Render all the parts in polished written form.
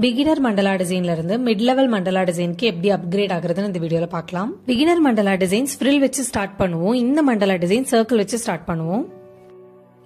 Beginner மண்டலா டிசைன்ல இருந்து mid level மண்டலா டிசைனுக்கு எப்படி அப்கிரேட் ஆகுறதுன்னு இந்த வீடியோல பார்க்கலாம். பிகினர் மண்டலா டிசைன்ஸ் ஃப்ரில் வச்சு ஸ்டார்ட் பண்ணுவோம். இந்த மண்டலா டிசைன் சர்க்கிள் வச்சு ஸ்டார்ட் பண்ணுவோம்.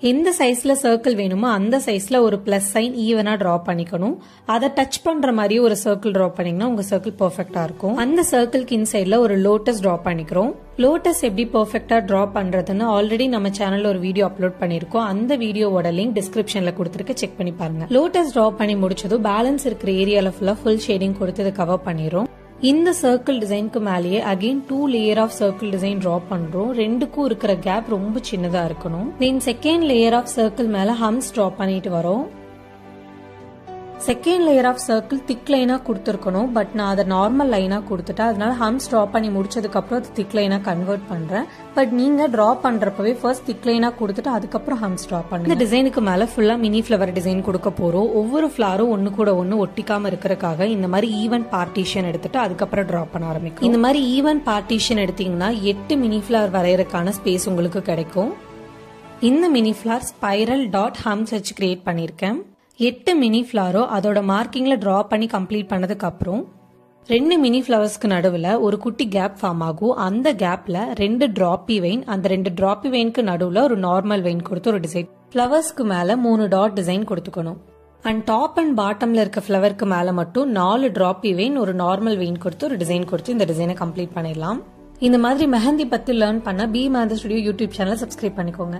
எந்த சைஸ்ல சர்க்கிள் வேணுமோ அந்த சைஸ்ல ஒரு பிளஸ் சைன் ஈவனா டிரா பண்ணிக்கணும். அதை டச் பண்ற மாதிரி ஒரு சர்க்கிள் டிரா பண்ணீங்கன்னா உங்க சர்க்கிள் பெர்ஃபெக்ட்டா இருக்கும். அந்த சர்க்கிள்க்கு இன்சைட்ல ஒரு லோட்டஸ் டிரா பண்ணிக்கிறோம். லோட்டஸ் எப்படி பெர்ஃபெக்ட்டா டிரா பண்றதுன்னு ஆல்ரெடி நம்ம சேனல்ல ஒரு வீடியோ அப்லோட் பண்ணிருக்கோம். அந்த வீடியோவோட லிங்க் டிஸ்கிரிப்ஷன்ல கொடுத்துருக்கு, செக் பண்ணி பாருங்க. லோட்டஸ் டிரா பண்ணி முடிச்சதும் பேலன்ஸ் இருக்கிற ஏரியால ஃபுல் ஷேடிங் கொடுத்து இதை கவர் பண்ணிரும். இந்த சர்க்கிள் டிசைனுக்கு மேலேயே again 2 layer of circle design draw பண்றோம். ரெண்டுக்கும் இருக்கிற கேப் ரொம்ப சின்னதா இருக்கணும். Then second layer of circle மேல ஹம்ஸ் டிரா பண்ணிட்டு வரோம். Second layer of circle thick லைனா கொடுத்துருக்கணும். பட் நான் அதை நார்மல் லைனா கொடுத்துட்டேன். அதனால ஹம்ஸ் டிரா பண்ணி முடிச்சதுக்கு அப்புறம் அது திக் லைனா கன்வெர்ட் பண்றேன். பட் நீங்க டிரா பண்றப்பவே ஃபர்ஸ்ட் திக் லைனா கொடுத்துட்டு அதுக்கப்புறம் ஹம்ஸ் டிரா பண்ணுங்க. இந்த டிசைனுக்கு மேல ஃபுல்லா மினி ஃபிளவர் டிசைன் கொடுக்க போறோம். ஒவ்வொரு ஃபிளவரும் ஒன்னு கூட ஒன்னு ஒட்டிக்காம இருக்கிறதுக்காக இந்த மாதிரி ஈவன் பார்ட்டிஷன் எடுத்துட்டு அதுக்கப்புறம் டிரா பண்ண ஆரம்பிக்கும். இந்த மாதிரி ஈவன் பார்ட்டிஷன் எடுத்தீங்கன்னா 8 மினி ஃபிளவர் வரையறதுக்கான ஸ்பேஸ் உங்களுக்கு கிடைக்கும். இந்த மினி ஃபிளவர் ஸ்பைரல் டாட் ஹம்ஸ் வச்சு கிரியேட் பண்ணிருக்கேன். 8 மினி ஃபிளவரோ அதோட மார்க்கிங்ல டிரா பண்ணி கம்ப்ளீட் பண்ணதுக்கு அப்புறம் 2 மினி ஃபிளவர்ஸ்க்கு நடுவுல ஒரு குட்டி கேப் ஃபார்ம் ஆகும். அந்த கேப்ல 2 டிராப்பி வெயின், அந்த 2 டிராப்பி வெயினுக்கு நடுவுல ஒரு நார்மல் வெயின் கொடுத்து ஒரு டிசைன். ஃபிளவர்ஸ்க்கு மேல 3 டாட் டிசைன் கொடுத்துக்கணும். அண்ட் டாப் அண்ட் பாட்டம்ல இருக்க ஃபிளவருக்கு மேல மட்டும் 4 டிராப்பி வெயின் ஒரு நார்மல் வெயின் கொடுத்து ஒரு டிசைன் கொடுத்து இந்த டிசைனை கம்ப்ளீட் பண்ணிடலாம். இந்த மாதிரி மெஹந்தி பத்தி லேர்ன் பண்ண பி மேந்தர் ஸ்டுடியோ யூடியூப் சேனலை சப்ஸ்கிரைப் பண்ணிக்கோங்க.